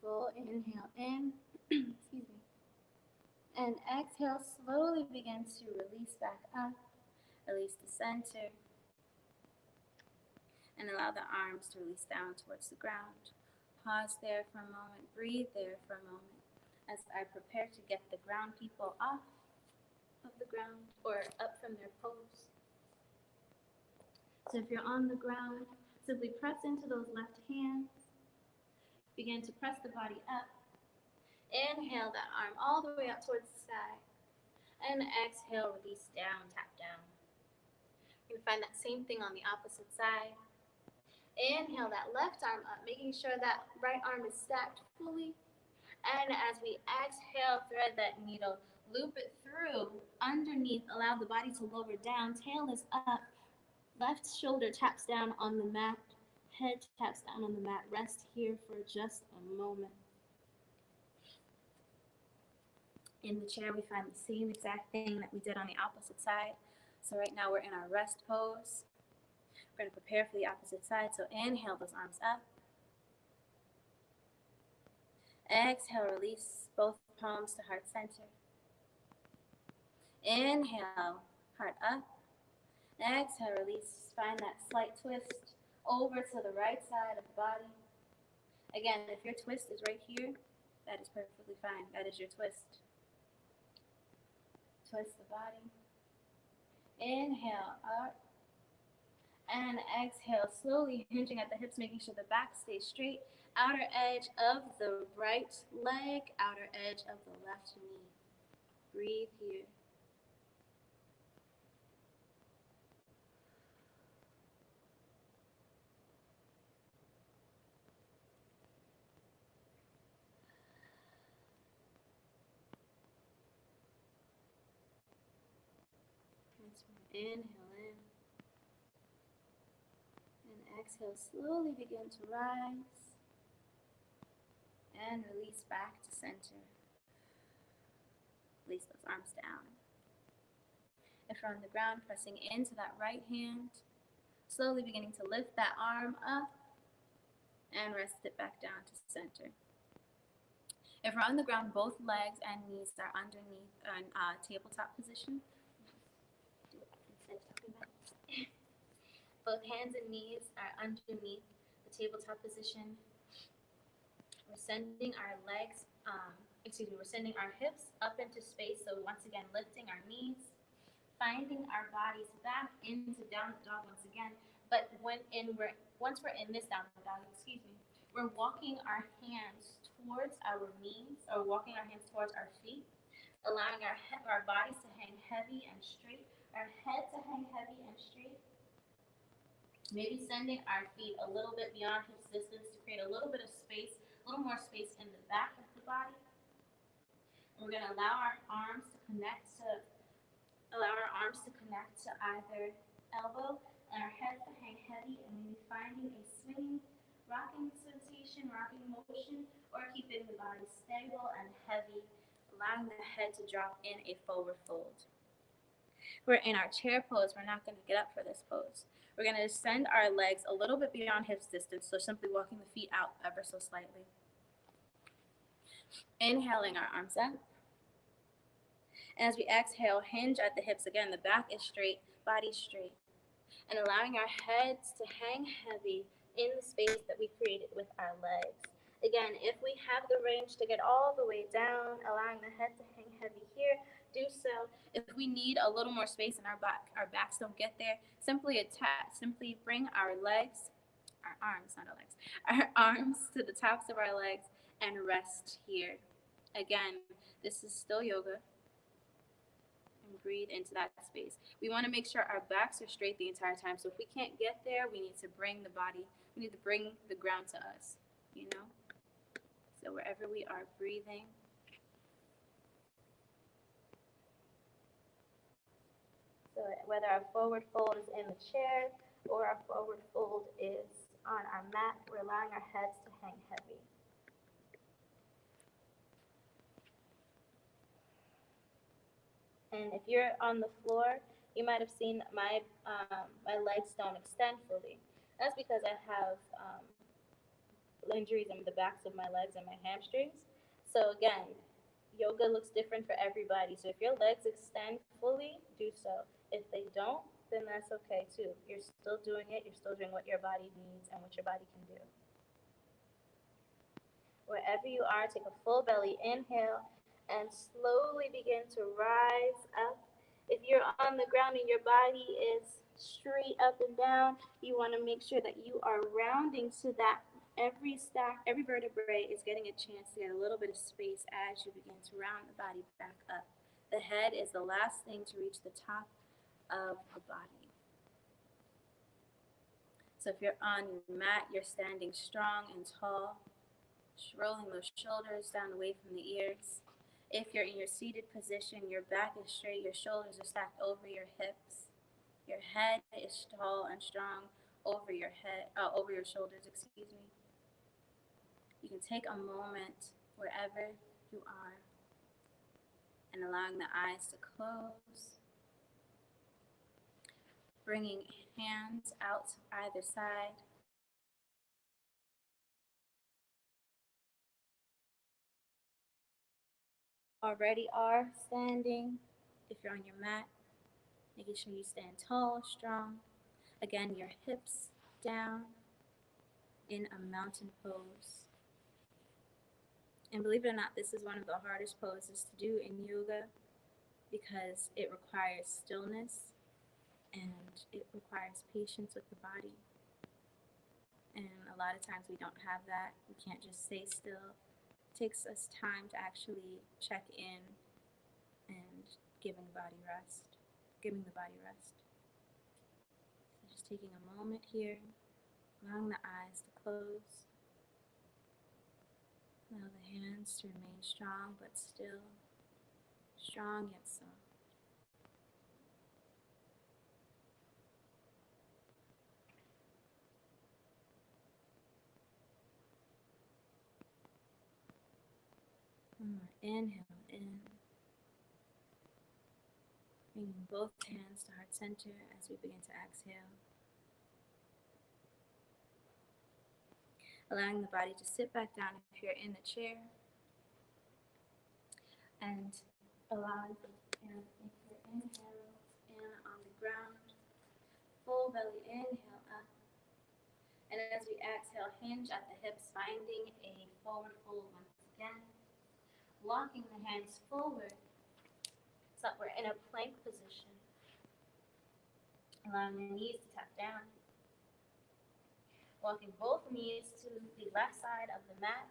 B: Full inhale in, excuse me, and exhale, slowly begin to release back up, release the center, and allow the arms to release down towards the ground. Pause there for a moment, breathe there for a moment, as I prepare to get the ground people off of the ground or up from their pose. So if you're on the ground, simply press into those left hands. Begin to press the body up. Inhale that arm all the way up towards the sky. And exhale, release down, tap down. You can find that same thing on the opposite side. Inhale that left arm up, making sure that right arm is stacked fully. And as we exhale, thread that needle, loop it through, underneath, allow the body to lower down, tail is up, left shoulder taps down on the mat. Head taps down on the mat. Rest here for just a moment. In the chair, we find the same exact thing that we did on the opposite side. So right now we're in our rest pose. We're going to prepare for the opposite side. So inhale those arms up. Exhale, release both palms to heart center. Inhale, heart up. Exhale, release. Find that slight twist over to the right side of the body. Again, if your twist is right here, that is perfectly fine. That is your twist. Twist the body. Inhale up. And exhale, slowly hinging at the hips, making sure the back stays straight. Outer edge of the right leg, outer edge of the left knee. Breathe here. Inhale in. And exhale, slowly begin to rise. And release back to center. Release those arms down. If you're on the ground, pressing into that right hand. Slowly beginning to lift that arm up. And rest it back down to center. If we're on the ground, both legs and knees are underneath a tabletop position. Both hands and knees are underneath the tabletop position. We're sending our legs, we're sending our hips up into space. So once again, lifting our knees, finding our bodies back into downward dog once again. But once we're in this downward dog, we're walking our hands towards our knees, or walking our hands towards our feet, allowing our bodies to hang heavy and straight, our head to hang heavy and straight. Maybe sending our feet a little bit beyond hips distance to create a little bit of space, a little more space in the back of the body. And we're going to allow our arms to connect to either elbow, and our heads to hang heavy, and maybe finding a swinging, rocking sensation, rocking motion, or keeping the body stable and heavy, allowing the head to drop in a forward fold. We're in our chair pose. We're not going to get up for this pose. We're going to send our legs a little bit beyond hips distance, so simply walking the feet out ever so slightly. Inhaling our arms up. And as we exhale, hinge at the hips again. The back is straight, body straight. And allowing our heads to hang heavy in the space that we created with our legs. Again, if we have the range to get all the way down, allowing the head to hang heavy here, do so. If we need a little more space and our backs don't get there, simply bring our arms to the tops of our legs and rest here. Again, this is still yoga. And breathe into that space. We want to make sure our backs are straight the entire time. So if we can't get there, we need to bring the ground to us, So wherever we are breathing. So whether our forward fold is in the chair or our forward fold is on our mat, we're allowing our heads to hang heavy. And if you're on the floor, you might have seen my legs don't extend fully. That's because I have injuries in the backs of my legs and my hamstrings. So again, yoga looks different for everybody. So if your legs extend fully, do so. If they don't, then that's okay too. You're still doing it. You're still doing what your body needs and what your body can do. Wherever you are, take a full belly inhale and slowly begin to rise up. If you're on the ground and your body is straight up and down, you want to make sure that you are rounding so that every vertebrae is getting a chance to get a little bit of space as you begin to round the body back up. The head is the last thing to reach the top of the body. So if you're on your mat, you're standing strong and tall, rolling those shoulders down away from the ears. If you're in your seated position, your back is straight, your shoulders are stacked over your hips. Your head is tall and strong over your shoulders, You can take a moment wherever you are and allowing the eyes to close. Bringing hands out to either side. Already are standing. If you're on your mat, making sure you stand tall, strong. Again, your hips down in a mountain pose. And believe it or not, this is one of the hardest poses to do in yoga because it requires stillness. and it requires patience with the body. And a lot of times we don't have that. We can't just stay still. It takes us time to actually check in and giving the body rest. Giving the body rest. So just taking a moment here, allowing the eyes to close. Allow the hands to remain strong but still. Strong yet soft. One more inhale in. Bringing both hands to heart center as we begin to exhale. Allowing the body to sit back down if you're in the chair. And allowing the hands if you're inhale in on the ground. Full belly inhale up. And as we exhale, hinge at the hips, finding a forward fold once again. Walking the hands forward so that we're in a plank position. Allowing the knees to tap down. Walking both knees to the left side of the mat.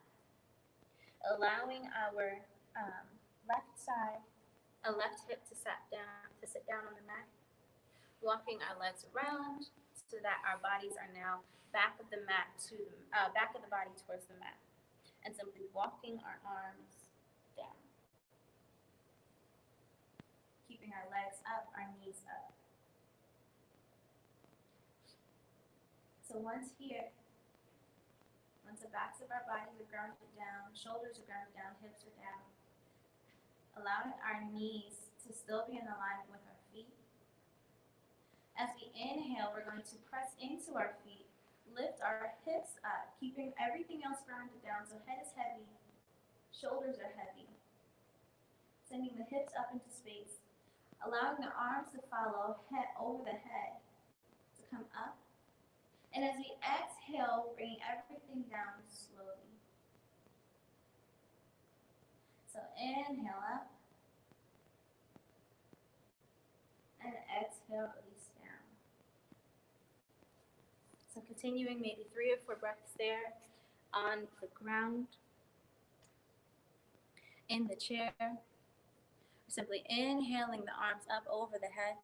B: Allowing our left hip to sit down on the mat. Walking our legs around so that our bodies are now back of the mat to back of the body towards the mat. And simply walking our arms down. Keeping our legs up, our knees up. So once the backs of our bodies are grounded down, shoulders are grounded down, hips are down, allowing our knees to still be in alignment with our feet. As we inhale, we're going to press into our feet, lift our hips up, keeping everything else grounded down. So head is heavy, shoulders are heavy. Sending the hips up into space, allowing the arms to follow over the head to come up. And as we exhale, bringing everything down slowly. So inhale up. And exhale, release down. So continuing maybe 3 or 4 breaths there on the ground, in the chair. Simply inhaling the arms up over the head.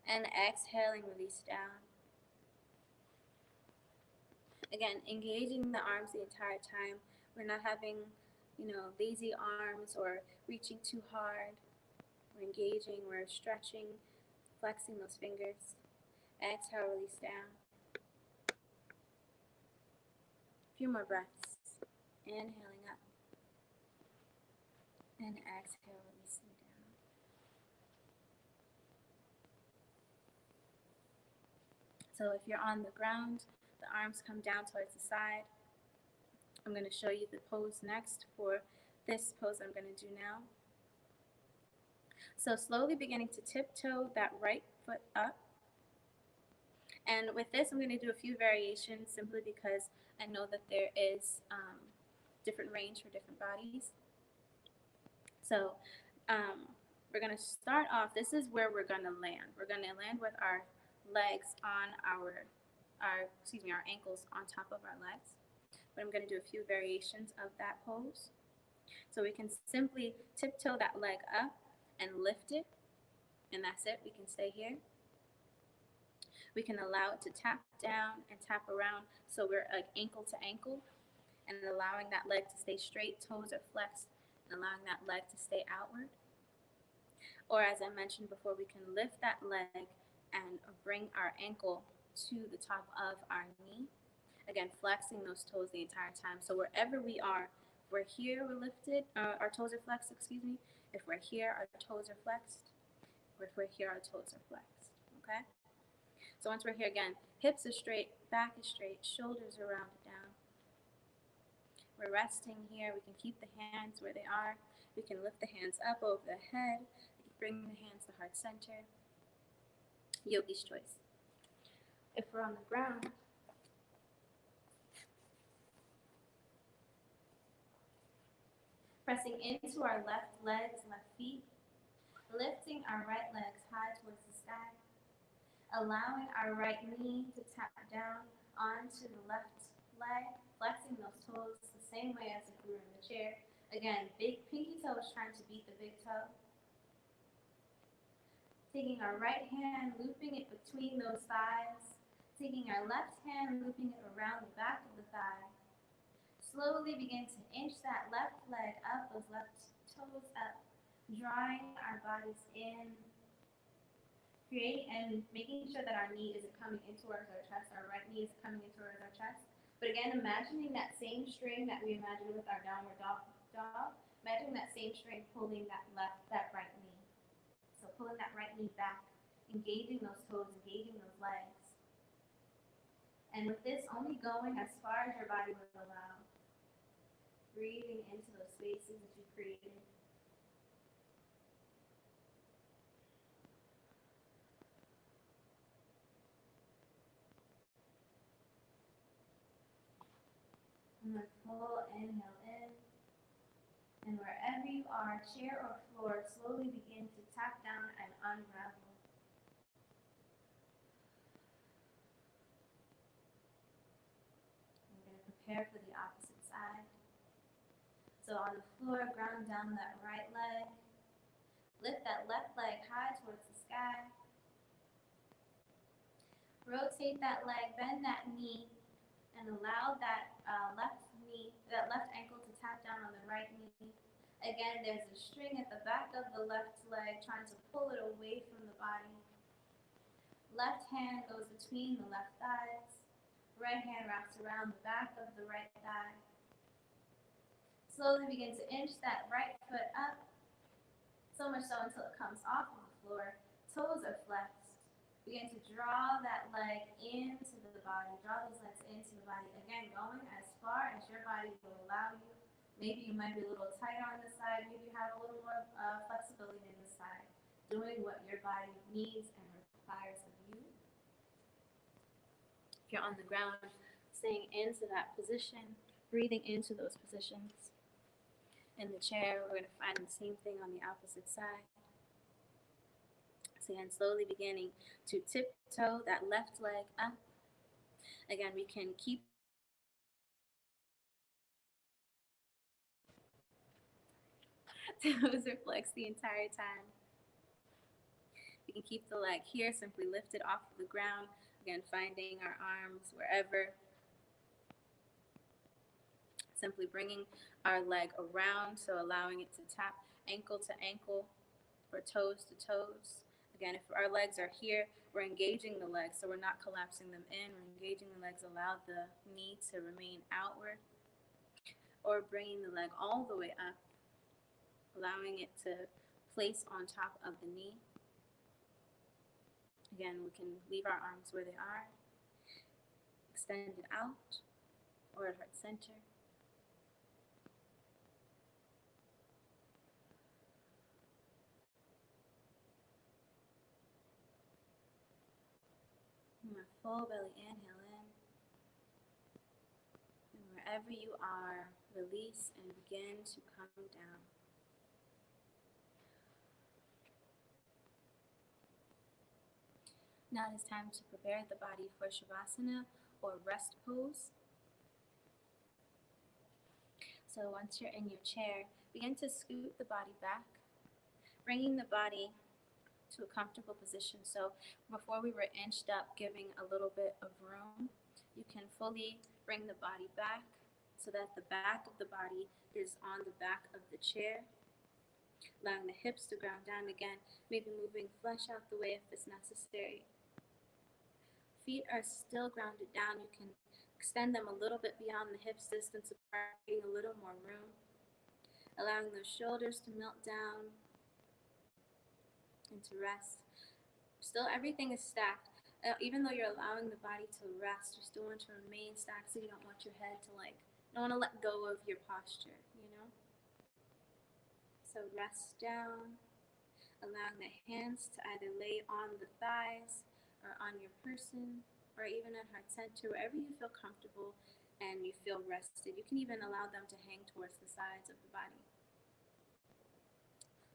B: And exhaling, release down. Again, engaging the arms the entire time. We're not having, lazy arms or reaching too hard. We're engaging, we're stretching, flexing those fingers. Exhale, release down. A few more breaths. Inhaling up. And exhale, releasing down. So if you're on the ground, the arms come down towards the side. I'm going to show you the pose next for this pose I'm going to do now. So slowly beginning to tiptoe that right foot up. And with this, I'm going to do a few variations simply because I know that there is different range for different bodies. So we're going to start off, this is where we're going to land. We're going to land with our legs on our ankles on top of our legs. But I'm going to do a few variations of that pose. So we can simply tiptoe that leg up and lift it, and that's it. We can stay here. We can allow it to tap down and tap around so we're ankle to ankle, and allowing that leg to stay straight, toes are flexed, and allowing that leg to stay outward. Or as I mentioned before, we can lift that leg and bring our ankle to the top of our knee. Again, flexing those toes the entire time. So wherever we are, if we're here, we're lifted, our toes are flexed, If we're here, our toes are flexed. Or if we're here, our toes are flexed, okay? So once we're here again, hips are straight, back is straight, shoulders are rounded down. We're resting here. We can keep the hands where they are. We can lift the hands up over the head. We can bring the hands to heart center. Yogi's choice. If we're on the ground, pressing into our left legs, left feet, Lifting our right legs high towards the sky, allowing our right knee to tap down onto the left leg, flexing those toes the same way as if we were in the chair. Again, big pinky toe is trying to beat the big toe. Taking our right hand, looping it between those thighs. Taking our left hand, looping it around the back of the thigh. Slowly begin to inch that left leg up, those left toes up, drawing our bodies in, and making sure that our knee isn't coming in towards our chest, our right knee is coming in towards our chest. But again, imagining that same string that we imagined with our downward dog, imagine that same string pulling that right knee. So pulling that right knee back, engaging those toes, engaging those legs. And with this only going as far as your body will allow. Breathing into those spaces that you created. And a full inhale in. And wherever you are, chair or floor, slowly begin to tap down and unravel. We're going to prepare for the opposite side. So on the floor, ground down that right leg. Lift that left leg high towards the sky. Rotate that leg, bend that knee, and allow that left ankle to tap down on the right knee. Again, there's a string at the back of the left leg trying to pull it away from the body. Left hand goes between the left thighs. Right hand wraps around the back of the right thigh. Slowly begin to inch that right foot up, so much so until it comes off of the floor. Toes are flexed. Begin to draw that leg into the body. Draw those legs into the body. Again, going as far as your body will allow you. Maybe you might be a little tighter on this side. Maybe you have a little more flexibility in this side. Doing what your body needs and requires of you. If you're on the ground, staying into that position, breathing into those positions. In the chair, we're going to find the same thing on the opposite side. So again, slowly beginning to tiptoe that left leg up. Again, we can keep toes are flexed the entire time. We can keep the leg here, simply lift it off of the ground. Again, finding our arms wherever. Simply bringing our leg around, so allowing it to tap ankle to ankle or toes to toes. Again, if our legs are here, we're engaging the legs, so we're not collapsing them in. We're engaging the legs, allow the knee to remain outward, or bringing the leg all the way up, allowing it to place on top of the knee. Again, we can leave our arms where they are, extend it out, or at heart center. A full belly inhale in. And wherever you are, release and begin to come down. Now it is time to prepare the body for Shavasana or rest pose. So once you're in your chair, begin to scoot the body back, bringing the body to a comfortable position. So before we were inched up, giving a little bit of room, you can fully bring the body back so that the back of the body is on the back of the chair, allowing the hips to ground down again, maybe moving flesh out the way if it's necessary. Feet are still grounded down. You can extend them a little bit beyond the hips distance apart, getting a little more room, allowing those shoulders to melt down and to rest. Still, everything is stacked. Even though you're allowing the body to rest, you still want to remain stacked, so you don't want your head to don't want to let go of your posture, So rest down, allowing the hands to either lay on the thighs or on your person, or even at heart center, wherever you feel comfortable and you feel rested. You can even allow them to hang towards the sides of the body.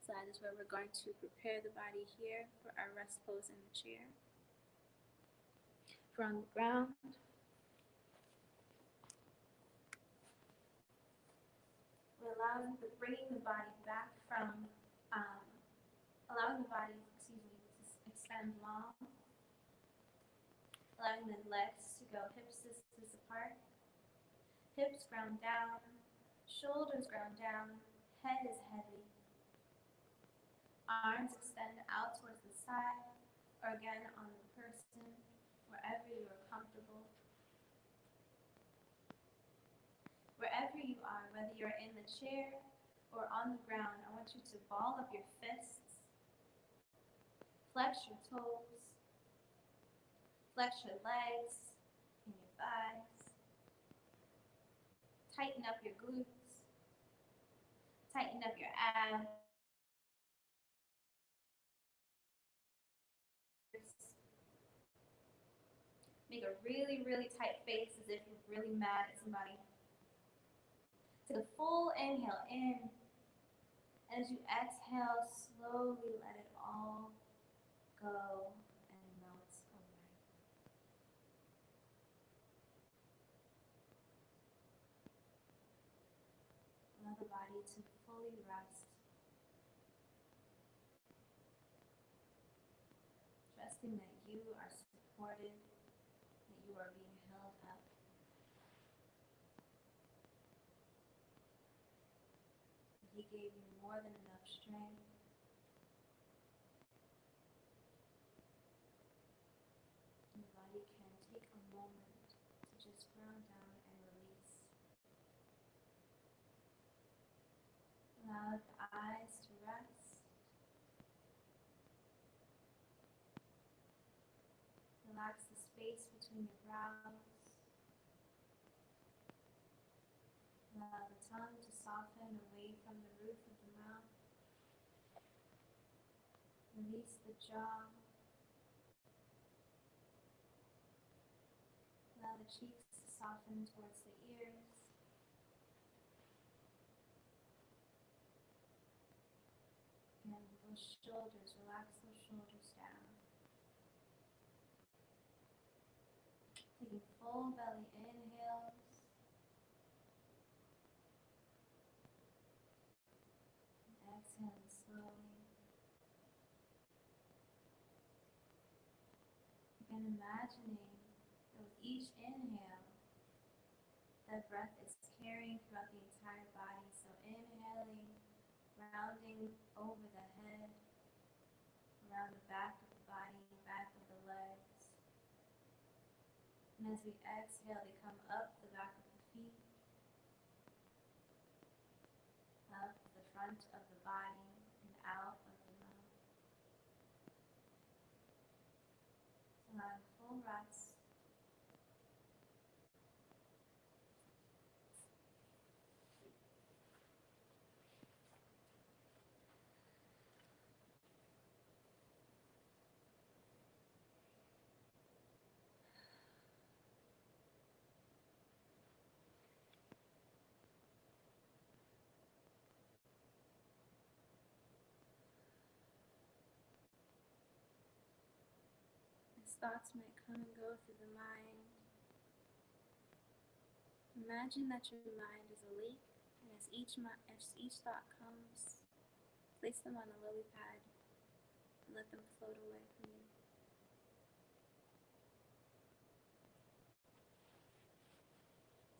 B: So
A: side is where we're going to prepare the body here for our rest pose in the chair. If we're on the ground, we're bringing the body back from, allowing the body, to extend long, allowing the legs to go hips distance apart, hips ground down, shoulders ground down, head is heavy. Arms extend out towards the side, or again on the person, wherever you are comfortable. Wherever you are, whether you're in the chair or on the ground, I want you to ball up your fists, flex your toes, flex your legs and your thighs, tighten up your glutes, tighten up your abs. Make a really, really tight face as if you're really mad at somebody. Take a full inhale in. As you exhale, slowly let it all go and melt away. Allow the body to fully rest. Trusting that you are supported, that you are being held up. He gave you more than enough strength. And the body can take a moment to just ground down and release. Allow the eyes to rest. Relax the space between your brows. Allow the tongue to soften away from the roof of the mouth. Release the jaw. Allow the cheeks to soften towards the ears. And those shoulders, relax those shoulders down. Taking full belly inhales. Exhaling slowly. Again, imagining that with each inhale, that breath is carrying throughout the entire body. So inhaling, rounding over the head, around the back of the body, back of the legs. And as we exhale, they come up the back of the feet, up the front of the body, and out of the mouth. Allowing full rest. As thoughts might come and go through the mind, imagine that your mind is a lake, and as each thought comes, place them on a lily pad and let them float away from you.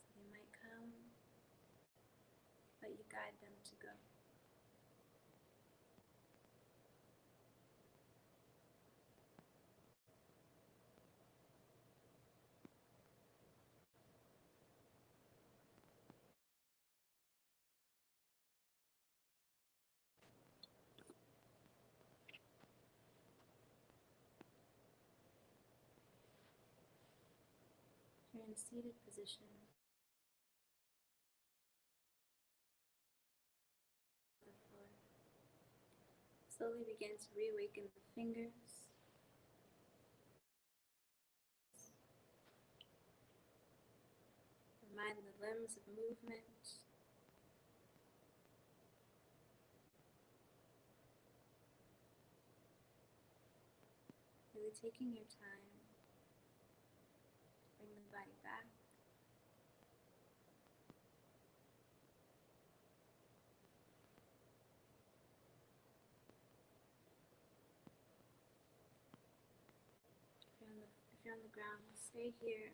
A: So they might come, but you guide them to go. You're in a seated position. The floor. Slowly begin to reawaken the fingers. Remind the limbs of movement.
B: Really taking your time. Bring the body back. If you're on the ground, stay here.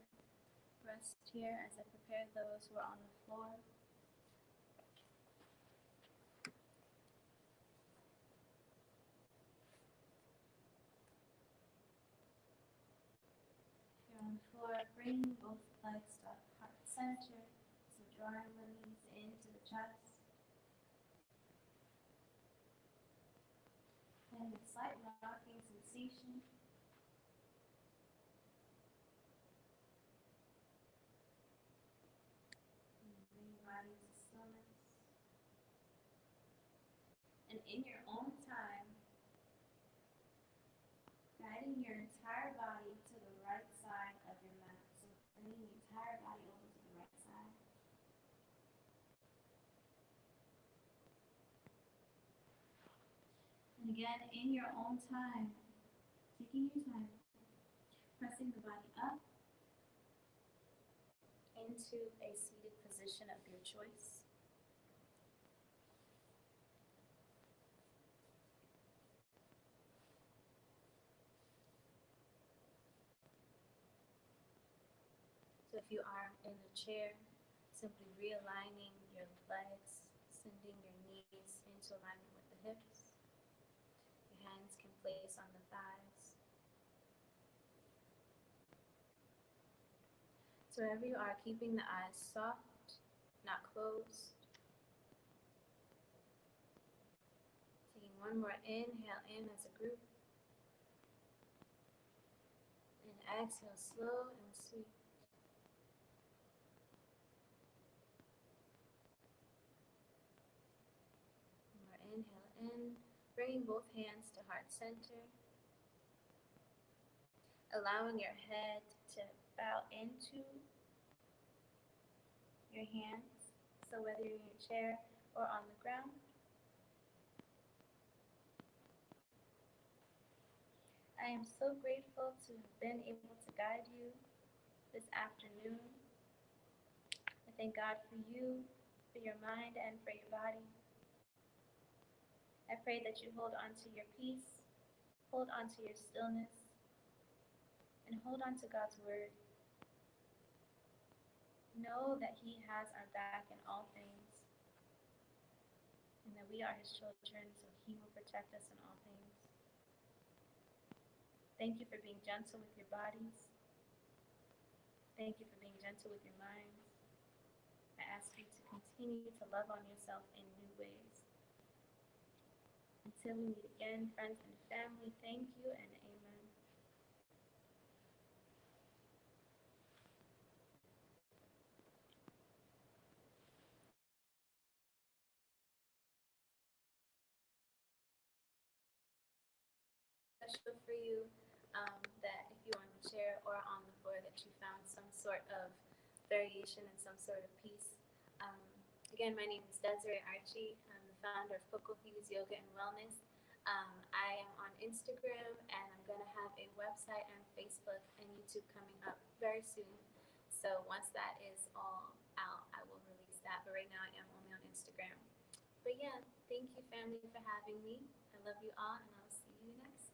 B: Rest here as I prepare those who are on the floor. If you're on the floor, bring both legs to heart center. So drawing the knees into the chest. And a slight rocking sensation. Bring your body to stillness. And in your own time, guiding your entire body to the right side of your mat. So bringing the entire body over to the right side. And again, in your own time, taking your time, pressing the body up into a seated position of your choice. So if you are in a chair, simply realigning your legs, sending your knees into alignment with the hips. Your hands can place on the thighs. So wherever you are, keeping the eyes soft, not closed. Taking one more inhale in as a group. And exhale slow and sweet. One more inhale in, bringing both hands to heart center. Allowing your head to bow into your hands. So whether you're in your chair or on the ground. I am so grateful to have been able to guide you this afternoon. I thank God for you, for your mind, and for your body. I pray that you hold on to your peace, hold on to your stillness, and hold on to God's word. Know that He has our back in all things, and that we are His children, so He will protect us in all things. Thank you for being gentle with your bodies. Thank you for being gentle with your minds. I ask you to continue to love on yourself in new ways. Until we meet again, friends and family, thank you and amen. Special for you that if you're on the chair or on the floor that you found some sort of variation and some sort of peace. Um, Again, my name is Desiree Archie. I'm the founder of Hues Yoga and Wellness. I am on Instagram, and I'm going to have a website and Facebook and YouTube coming up very soon. So once that is all out, I will release that. But right now, I am only on Instagram. But yeah, thank you, family, for having me. I love you all, and I'll see you next